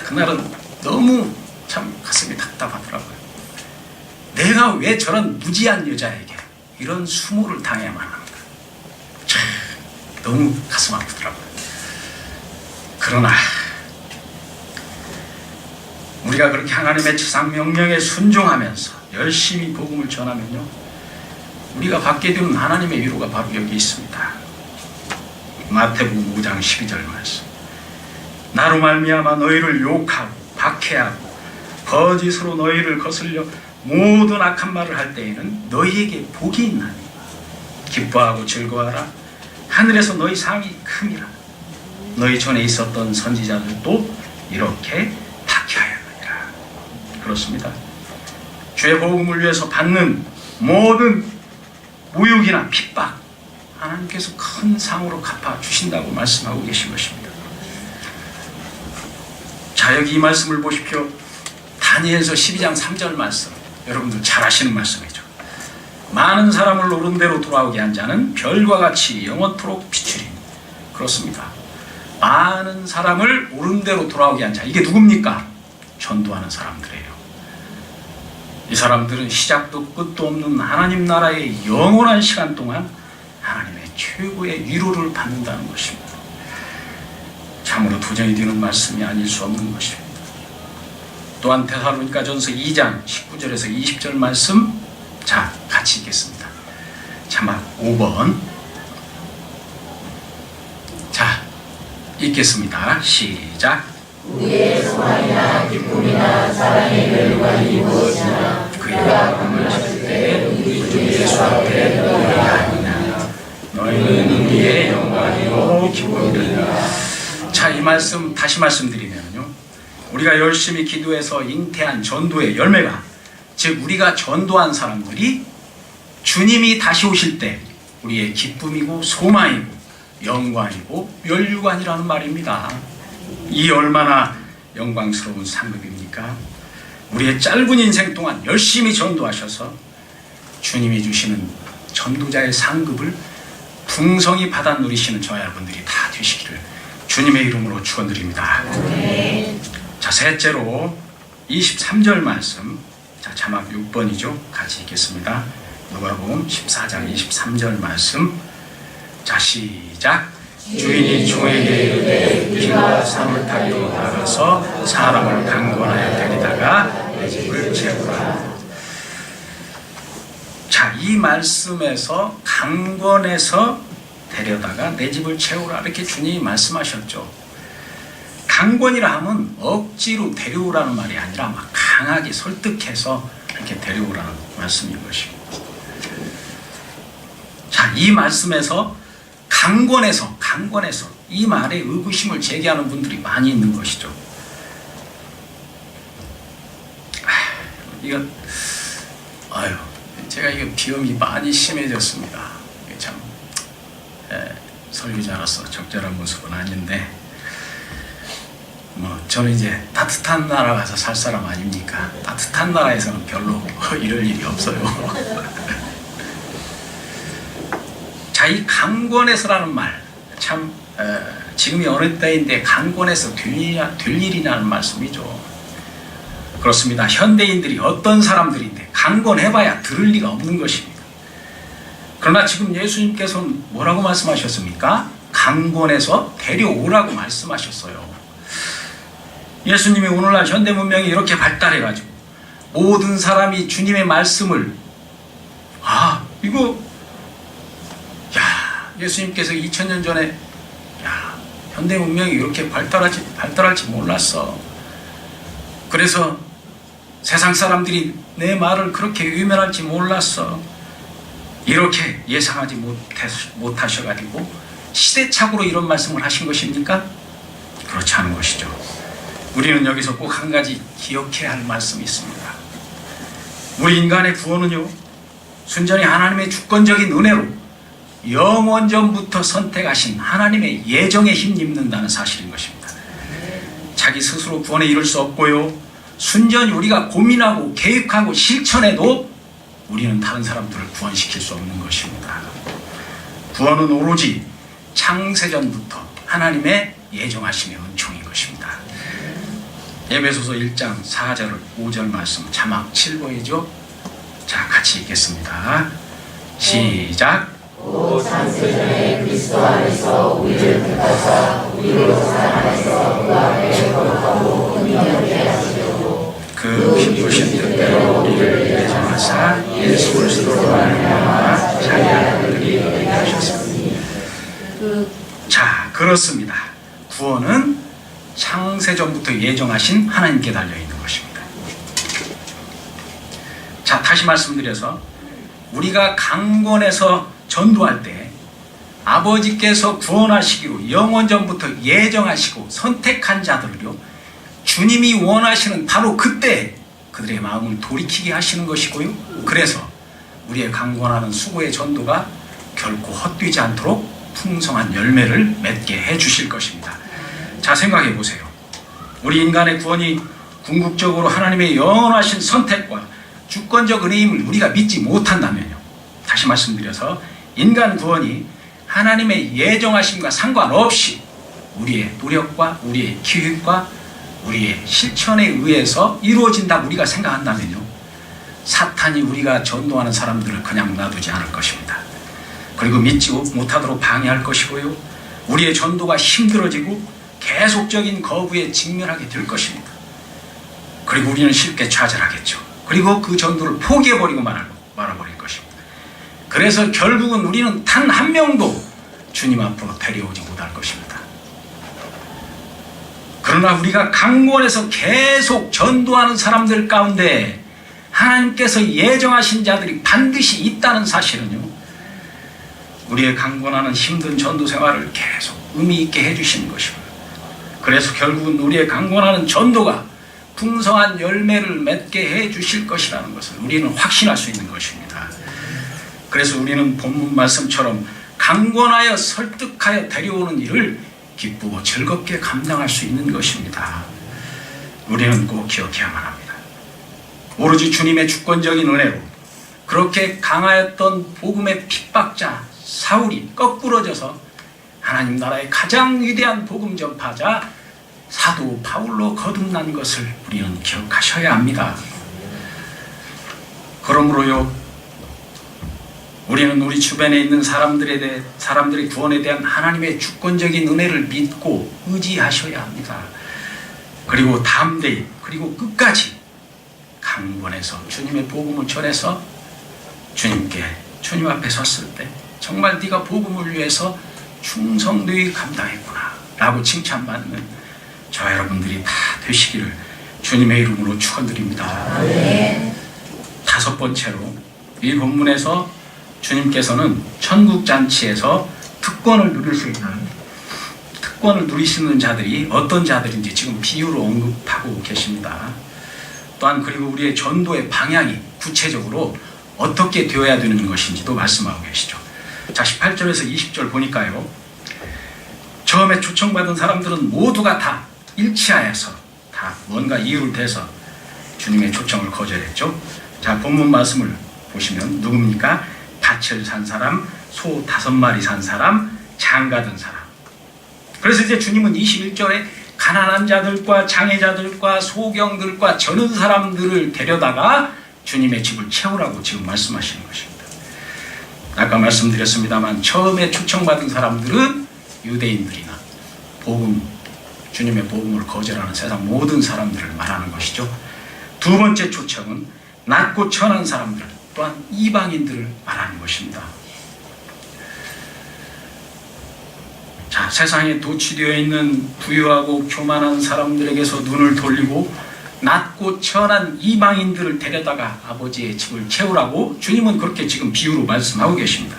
그날은 너무 참 가슴이 답답하더라고요. 내가 왜 저런 무지한 여자에게 이런 수모를 당해야만 하는가. 참 너무 가슴 아프더라고요. 그러나 우리가 그렇게 하나님의 지상 명령에 순종하면서 열심히 복음을 전하면요, 우리가 받게 되는 하나님의 위로가 바로 여기 있습니다. 마태복음 5장 12절 말씀. 나로 말미암아 너희를 욕하고 박해하고 거짓으로 너희를 거슬려 모든 악한 말을 할 때에는 너희에게 복이 있나니 기뻐하고 즐거워하라. 하늘에서 너희 상이 큼이라. 너희 전에 있었던 선지자들도 이렇게 박해하였느니라. 그렇습니다. 주의 복음을 위해서 받는 모든 모욕이나 핍박 하나님께서 큰 상으로 갚아주신다고 말씀하고 계신 것입니다. 자, 여기 이 말씀을 보십시오. 다니엘서 12장 3절 말씀, 여러분들 잘 아시는 말씀이죠. 많은 사람을 옳은 대로 돌아오게 한 자는 별과 같이 영원토록 비추리니. 그렇습니다. 많은 사람을 옳은 대로 돌아오게 한 자, 이게 누굽니까? 전도하는 사람들이에요. 이 사람들은 시작도 끝도 없는 하나님 나라의 영원한 시간 동안 하나님의 최고의 위로를 받는다는 것입니다. 참으로 도전이 되는 말씀이 아닐 수 없는 것입니다. 또한 데살로니가전서 2장 19절에서 20절 말씀, 자, 같이 읽겠습니다. 자막 5번. 자, 읽겠습니다. 시작. 우리의 소망이나 기쁨이나 사랑의 멸관이 무엇이냐. 그가 공연하실 때 우리 주 예수 앞에 너희가 아니냐. 너희는 우리의 영광이요 기쁨이라. 자, 이 말씀 다시 말씀드리면요, 우리가 열심히 기도해서 잉태한 전도의 열매가, 즉 우리가 전도한 사람들이 주님이 다시 오실 때 우리의 기쁨이고 소망이고 영광이고 멸류관이라는 말입니다. 이 얼마나 영광스러운 상급입니까? 우리의 짧은 인생 동안 열심히 전도하셔서 주님이 주시는 전도자의 상급을 풍성히 받아 누리시는 저와 여러분들이 다 되시기를 주님의 이름으로 축원드립니다. 자, 셋째로 23절 말씀, 자, 자막 6번이죠. 같이 읽겠습니다. 누가복음 14장 23절 말씀. 자, 시작. 주인이 종에게 이르되 비가 상을 타기로 나가서 사람을 강권하여 데리다가 내 집을 채우라. 자, 이 말씀에서 강권해서 데려다가 내 집을 채우라, 이렇게 주님이 말씀하셨죠. 강권이라 하면 억지로 데려오라는 말이 아니라 막 강하게 설득해서 이렇게 데려오라는 말씀인 것입니다. 자, 이 말씀에서 강권해서 이 말에 의구심을 제기하는 분들이 많이 있는 것이죠. 제가 이거 비염이 많이 심해졌습니다. 이게 참 설교자로서 적절한 모습은 아닌데, 저는 이제 따뜻한 나라 가서 살 사람 아닙니까? 따뜻한 나라에서는 별로 이럴 일이 없어요. 자, 이 강권해서라는 말, 참 지금이 어느 때인데 강권해서 될 일이라는 말씀이죠. 그렇습니다. 현대인들이 어떤 사람들인데 강권해봐야 들을 리가 없는 것입니다. 그러나 지금 예수님께서는 뭐라고 말씀하셨습니까? 강권해서 데려오라고 말씀하셨어요. 예수님이 오늘날 현대 문명이 이렇게 발달해가지고 모든 사람이 주님의 말씀을 예수님께서 2000년 전에 현대 문명이 이렇게 발달할지 몰랐어. 그래서 세상 사람들이 내 말을 그렇게 외면할지 몰랐어. 이렇게 예상하지 못하셔가지고 시대착오로 이런 말씀을 하신 것입니까? 그렇지 않은 것이죠. 우리는 여기서 꼭 한 가지 기억해야 할 말씀이 있습니다. 우리 인간의 구원은요, 순전히 하나님의 주권적인 은혜로 영원전부터 선택하신 하나님의 예정에 힘입는다는 사실인 것입니다. 자기 스스로 구원에 이를 수 없고요, 순전히 우리가 고민하고 계획하고 실천해도 우리는 다른 사람들을 구원시킬 수 없는 것입니다. 구원은 오로지 창세전부터 하나님의 예정하심의 은총인 것입니다. 에베소서 1장 4절 5절 말씀, 자막 7번이죠. 자, 같이 읽겠습니다. 시작. 오 창세전에 그리스도 안에서 우리를 택하사 우리로 사랑하셔서 그 앞에 거룩하고 긍휼하게 하시려고 그 기쁘신 뜻대로 우리를 예정하사 예수 그리스도로 말미암아 자기 아들들이 되게 하셨습니다. 자, 그렇습니다. 구원은 창세전부터 예정하신 하나님께 달려있는 것입니다. 자, 다시 말씀드려서 우리가 강권해서 전도할 때 아버지께서 구원하시기로 영원전부터 예정하시고 선택한 자들을요, 주님이 원하시는 바로 그때 그들의 마음을 돌이키게 하시는 것이고요, 그래서 우리의 강권하는 수고의 전도가 결코 헛되지 않도록 풍성한 열매를 맺게 해주실 것입니다. 자, 생각해 보세요. 우리 인간의 구원이 궁극적으로 하나님의 영원하신 선택과 주권적 은혜임을 우리가 믿지 못한다면요, 다시 말씀드려서 인간 구원이 하나님의 예정하심과 상관없이 우리의 노력과 우리의 기획과 우리의 실천에 의해서 이루어진다고 우리가 생각한다면요, 사탄이 우리가 전도하는 사람들을 그냥 놔두지 않을 것입니다. 그리고 믿지 못하도록 방해할 것이고요, 우리의 전도가 힘들어지고 계속적인 거부에 직면하게 될 것입니다. 그리고 우리는 쉽게 좌절하겠죠. 그리고 그 전도를 포기해버리고 말아버릴 것입니다. 그래서 결국은 우리는 단 한 명도 주님 앞으로 데려오지 못할 것입니다. 그러나 그러나 우리가 강권에서 계속 전도하는 사람들 가운데 하나님께서 예정하신 자들이 반드시 있다는 사실은요, 우리의 강권하는 힘든 전도 생활을 계속 의미 있게 해주시는 것입니다. 그래서 결국은 우리의 강권하는 전도가 풍성한 열매를 맺게 해주실 것이라는 것을 우리는 확신할 수 있는 것입니다. 그래서 우리는 본문 말씀처럼 강권하여 설득하여 데려오는 일을 기쁘고 즐겁게 감당할 수 있는 것입니다. 우리는 꼭 기억해야만 합니다. 오로지 주님의 주권적인 은혜로 그렇게 강하였던 복음의 핍박자 사울이 거꾸러져서 하나님 나라의 가장 위대한 복음 전파자 사도 바울로 거듭난 것을 우리는 기억하셔야 합니다. 그러므로요, 우리는 우리 주변에 있는 사람들의 구원에 대한 하나님의 주권적인 은혜를 믿고 의지하셔야 합니다. 그리고 담대히, 그리고 끝까지 강권해서 주님의 복음을 전해서 주님 앞에 섰을 때 정말 네가 복음을 위해서 충성되이 감당했구나 라고 칭찬받는 저 여러분들이 다 되시기를 주님의 이름으로 축원드립니다. 네. 다섯 번째로, 이 본문에서 주님께서는 천국잔치에서 특권을 누리시는 자들이 어떤 자들인지 지금 비유로 언급하고 계십니다. 또한 그리고 우리의 전도의 방향이 구체적으로 어떻게 되어야 되는 것인지도 말씀하고 계시죠. 자, 18절에서 20절 보니까요, 처음에 초청받은 사람들은 모두가 다 일치하여서 다 뭔가 이유를 대서 주님의 초청을 거절했죠. 자, 본문 말씀을 보시면 누굽니까? 밭을 산 사람, 소 5마리 산 사람, 장가든 사람. 그래서 이제 주님은 21절에 가난한 자들과 장애자들과 소경들과 저는 사람들을 데려다가 주님의 집을 채우라고 지금 말씀하시는 것입니다. 아까 말씀드렸습니다만 처음에 초청받은 사람들은 유대인들이나 주님의 복음을 거절하는 세상 모든 사람들을 말하는 것이죠. 두 번째 초청은 낮고 천한 사람들, 또한 이방인들을 말하는 것입니다. 자, 세상에 도취되어 있는 부유하고 교만한 사람들에게서 눈을 돌리고 낮고 천한 이방인들을 데려다가 아버지의 집을 채우라고 주님은 그렇게 지금 비유로 말씀하고 계십니다.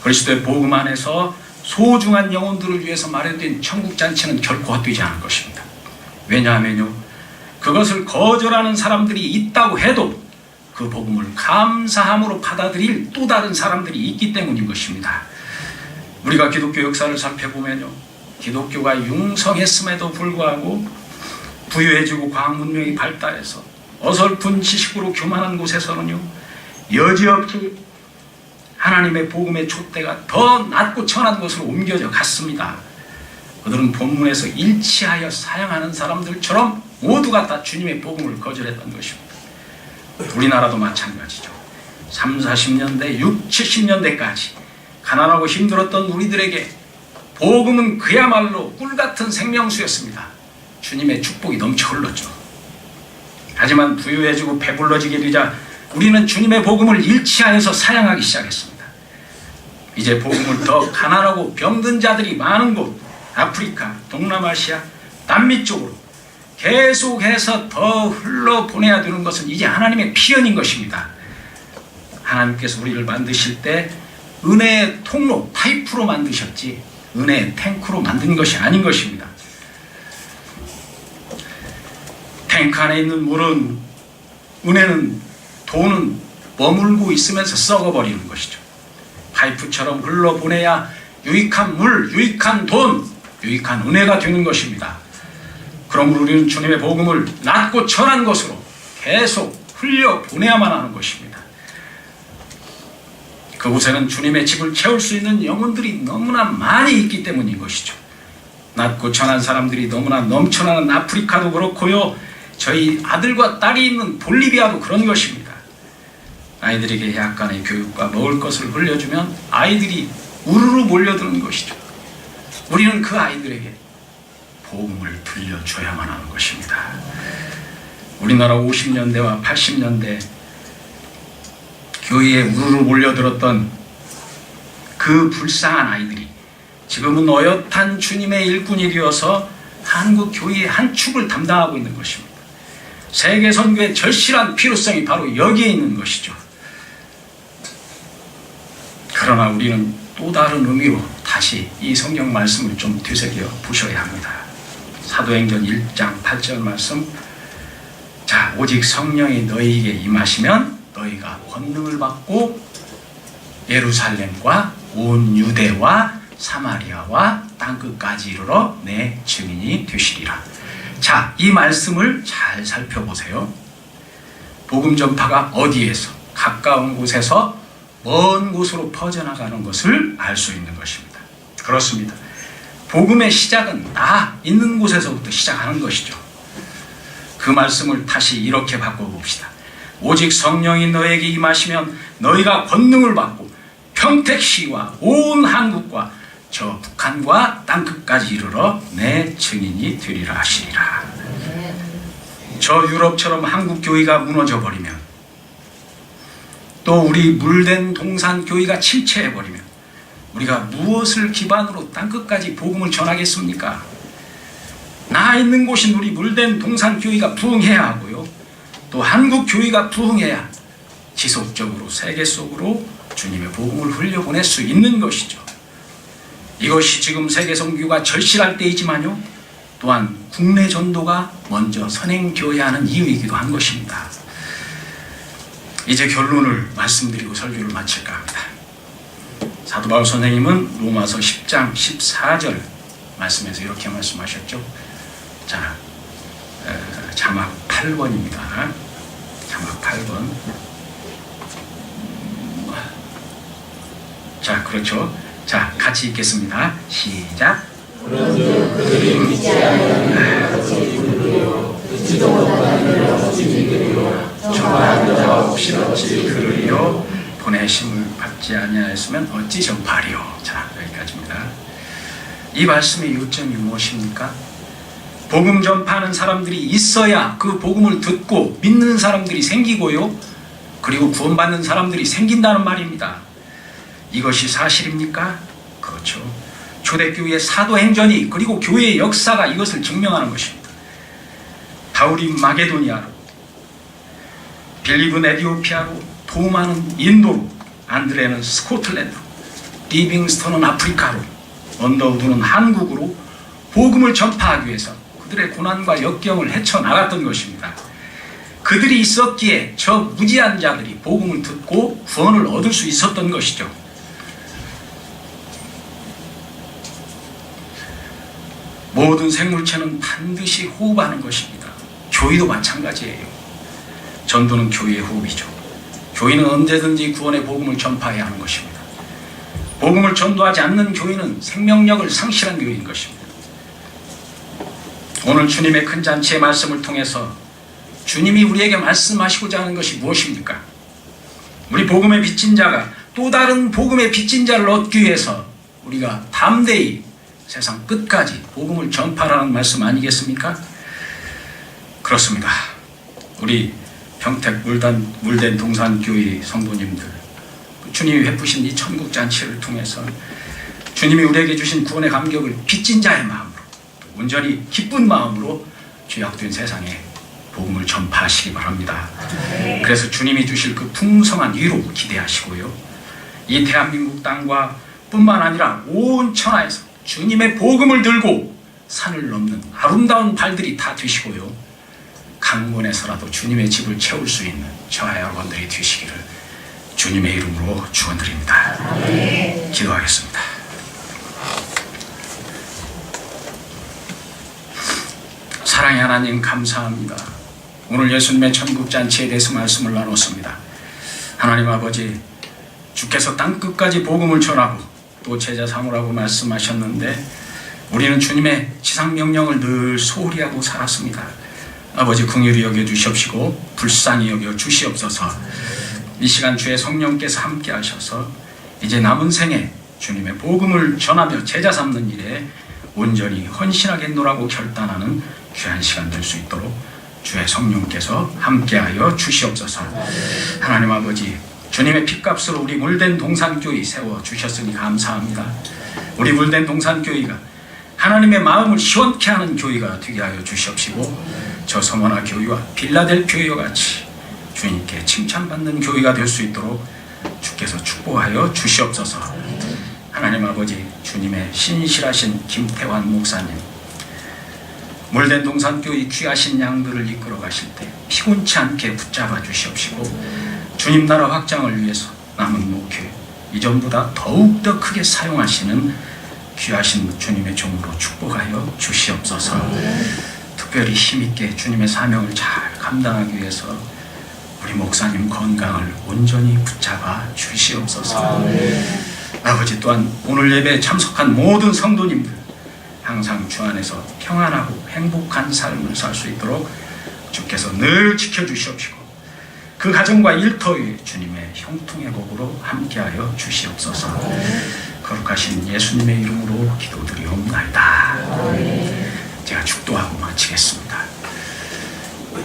그리스도의 복음 안에서 소중한 영혼들을 위해서 마련된 천국잔치는 결코 헛되지 않을 것입니다. 왜냐하면요, 그것을 거절하는 사람들이 있다고 해도 그 복음을 감사함으로 받아들일 또 다른 사람들이 있기 때문인 것입니다. 우리가 기독교 역사를 살펴보면요, 기독교가 융성했음에도 불구하고 부유해지고 과학 문명이 발달해서 어설픈 지식으로 교만한 곳에서는요, 여지없이 하나님의 복음의 촛대가 더 낮고 천한 곳으로 옮겨져 갔습니다. 그들은 본문에서 일치하여 사용하는 사람들처럼 모두가 다 주님의 복음을 거절했던 것입니다. 우리나라도 마찬가지죠. 30, 40년대, 60, 70년대까지 가난하고 힘들었던 우리들에게 복음은 그야말로 꿀같은 생명수였습니다. 주님의 축복이 넘쳐 흘렀죠. 하지만 부유해지고 배불러지게 되자 우리는 주님의 복음을 일치하여서 사용하기 시작했습니다. 이제 복음을 더 가난하고 병든 자들이 많은 곳 아프리카, 동남아시아, 남미 쪽으로 계속해서 더 흘러보내야 되는 것은 이제 하나님의 필연인 것입니다. 하나님께서 우리를 만드실 때 은혜의 통로, 파이프로 만드셨지 은혜의 탱크로 만든 것이 아닌 것입니다. 탱크 안에 있는 물은, 은혜는, 돈은 머물고 있으면서 썩어버리는 것이죠. 파이프처럼 흘러보내야 유익한 물, 유익한 돈, 유익한 은혜가 되는 것입니다. 그러므로 우리는 주님의 복음을 낮고 천한 것으로 계속 흘려보내야만 하는 것입니다. 그곳에는 주님의 집을 채울 수 있는 영혼들이 너무나 많이 있기 때문인 것이죠. 낮고 천한 사람들이 너무나 넘쳐나는 아프리카도 그렇고요, 저희 아들과 딸이 있는 볼리비아도 그런 것입니다. 아이들에게 약간의 교육과 먹을 것을 흘려주면 아이들이 우르르 몰려드는 것이죠. 우리는 그 아이들에게 복음을 들려줘야만 하는 것입니다. 우리나라 50년대와 80년대 교회에 우르르 몰려들었던 그 불쌍한 아이들이 지금은 어엿한 주님의 일꾼이 되어서 한국 교회의 한 축을 담당하고 있는 것입니다. 세계 선교의 절실한 필요성이 바로 여기에 있는 것이죠. 그러나 우리는 또 다른 의미로 다시 이 성경 말씀을 좀 되새겨 보셔야 합니다. 사도행전 1장 8절 말씀, 자, 오직 성령이 너희에게 임하시면 너희가 권능을 받고 예루살렘과 온 유대와 사마리아와 땅끝까지 이르러 내 증인이 되시리라. 자, 이 말씀을 잘 살펴보세요. 복음 전파가 어디에서, 가까운 곳에서 먼 곳으로 퍼져나가는 것을 알 수 있는 것입니다. 그렇습니다. 복음의 시작은 나 있는 곳에서부터 시작하는 것이죠. 그 말씀을 다시 이렇게 바꿔봅시다. 오직 성령이 너에게 임하시면 너희가 권능을 받고 평택시와 온 한국과 저 북한과 땅끝까지 이르러 내 증인이 되리라 하시리라. 저 유럽처럼 한국 교회가 무너져 버리면, 또 우리 물된 동산 교회가 침체해 버리면 우리가 무엇을 기반으로 땅끝까지 복음을 전하겠습니까? 나 있는 곳인 우리 물된 동산 교회가 부흥해야 하고요, 또 한국 교회가 부흥해야 지속적으로 세계 속으로 주님의 복음을 흘려보낼 수 있는 것이죠. 이것이 지금 세계 선교가 절실할 때이지만요, 또한 국내 전도가 먼저 선행되어야 하는 이유이기도 한 것입니다. 이제 결론을 말씀드리고 설교를 마칠까 합니다. 사도 바울 선생님은 로마서 10장 14절 말씀에서 이렇게 말씀하셨죠. 자, 자막 8번입니다. 자막 8번. 자, 그렇죠. 자, 같이 읽겠습니다. 시작. 그런즉 그들이 믿지 않으면 어찌 부르리요 듣지도 못하는 일을 어찌 믿으리요 전파하는 자가 없이 어찌 들으리요 보내심을 받지 아니하였으면 어찌 전파하리요. 자, 여기까지입니다. 이 말씀의 요점이 무엇입니까? 복음 전파하는 사람들이 있어야 그 복음을 듣고 믿는 사람들이 생기고요, 그리고 구원받는 사람들이 생긴다는 말입니다. 이것이 사실입니까? 그렇죠. 초대교회의 사도행전이, 그리고 교회의 역사가 이것을 증명하는 것입니다. 바울이 마게도니아로, 빌립은 에티오피아로, 도마는 인도로, 안드레는 스코틀랜드로, 리빙스턴은 아프리카로, 언더우드는 한국으로 복음을 전파하기 위해서 그들의 고난과 역경을 헤쳐나갔던 것입니다. 그들이 있었기에 저 무지한 자들이 복음을 듣고 구원을 얻을 수 있었던 것이죠. 모든 생물체는 반드시 호흡하는 것입니다. 교회도 마찬가지예요. 전도는 교회의 호흡이죠. 교회는 언제든지 구원의 복음을 전파해야 하는 것입니다. 복음을 전도하지 않는 교회는 생명력을 상실한 교회인 것입니다. 오늘 주님의 큰 잔치의 말씀을 통해서 주님이 우리에게 말씀하시고자 하는 것이 무엇입니까? 우리 복음의 빚진 자가 또 다른 복음의 빚진 자를 얻기 위해서 우리가 담대히 세상 끝까지 복음을 전파하라는 말씀 아니겠습니까? 그렇습니다. 우리 평택 물된 동산교회 성도님들, 주님이 베푸신 이 천국잔치를 통해서 주님이 우리에게 주신 구원의 감격을 빚진 자의 마음으로, 온전히 기쁜 마음으로 죄악된 세상에 복음을 전파하시기 바랍니다. 그래서 주님이 주실 그 풍성한 위로 기대하시고요, 이 대한민국 땅과 뿐만 아니라 온 천하에서 주님의 복음을 들고 산을 넘는 아름다운 발들이 다 되시고요, 강문에서라도 주님의 집을 채울 수 있는 저와 여러분들이 되시기를 주님의 이름으로 축원드립니다. 기도하겠습니다. 사랑의 하나님, 감사합니다. 오늘 예수님의 천국잔치에 대해서 말씀을 나눴습니다. 하나님 아버지, 주께서 땅끝까지 복음을 전하고 또 제자 삼으라고 말씀하셨는데 우리는 주님의 지상명령을 늘 소홀히 하고 살았습니다. 아버지, 긍휼히 여겨 주시옵시고 불쌍히 여겨 주시옵소서. 이 시간 주의 성령께서 함께 하셔서 이제 남은 생에 주님의 복음을 전하며 제자 삼는 일에 온전히 헌신하겠노라고 결단하는 귀한 시간 될 수 있도록 주의 성령께서 함께하여 주시옵소서. 하나님 아버지, 주님의 핏값으로 우리 물된 동산교회 세워주셨으니 감사합니다. 우리 물된 동산교회가 하나님의 마음을 시원케 하는 교회가 되게 하여 주시옵시고 저 서머나 교회와 빌라델피아 같이 주님께 칭찬받는 교회가 될 수 있도록 주께서 축복하여 주시옵소서. 하나님 아버지, 주님의 신실하신 김태환 목사님, 물된 동산교회 귀하신 양들을 이끌어 가실 때 피곤치 않게 붙잡아 주시옵시고 주님 나라 확장을 위해서 남은 목회 이전보다 더욱더 크게 사용하시는 귀하신 주님의 종으로 축복하여 주시옵소서. 특별히 힘있게 주님의 사명을 잘 감당하기 위해서 우리 목사님 건강을 온전히 붙잡아 주시옵소서. 아버지, 또한 오늘 예배에 참석한 모든 성도님들 항상 주 안에서 평안하고 행복한 삶을 살 수 있도록 주께서 늘 지켜주시옵시고 그 가정과 일터에 주님의 형통의 복으로 함께하여 주시옵소서. 거룩하신 예수님의 이름으로 기도드리옵나이다. 제가 축도하고 마치겠습니다.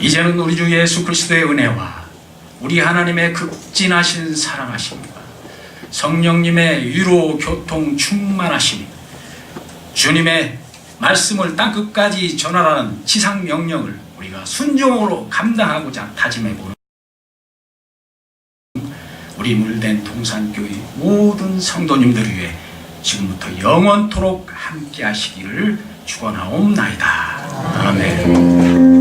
이제는 우리 주 예수 그리스도의 은혜와 우리 하나님의 극진하신 사랑하심과 성령님의 위로 교통 충만하심이 주님의 말씀을 땅끝까지 전하라는 지상 명령을 우리가 순종으로 감당하고자 다짐해보는 우리 물된 동산교회 모든 성도님들 위해 지금부터 영원토록 함께 하시기를 축원하옵나이다. 아멘.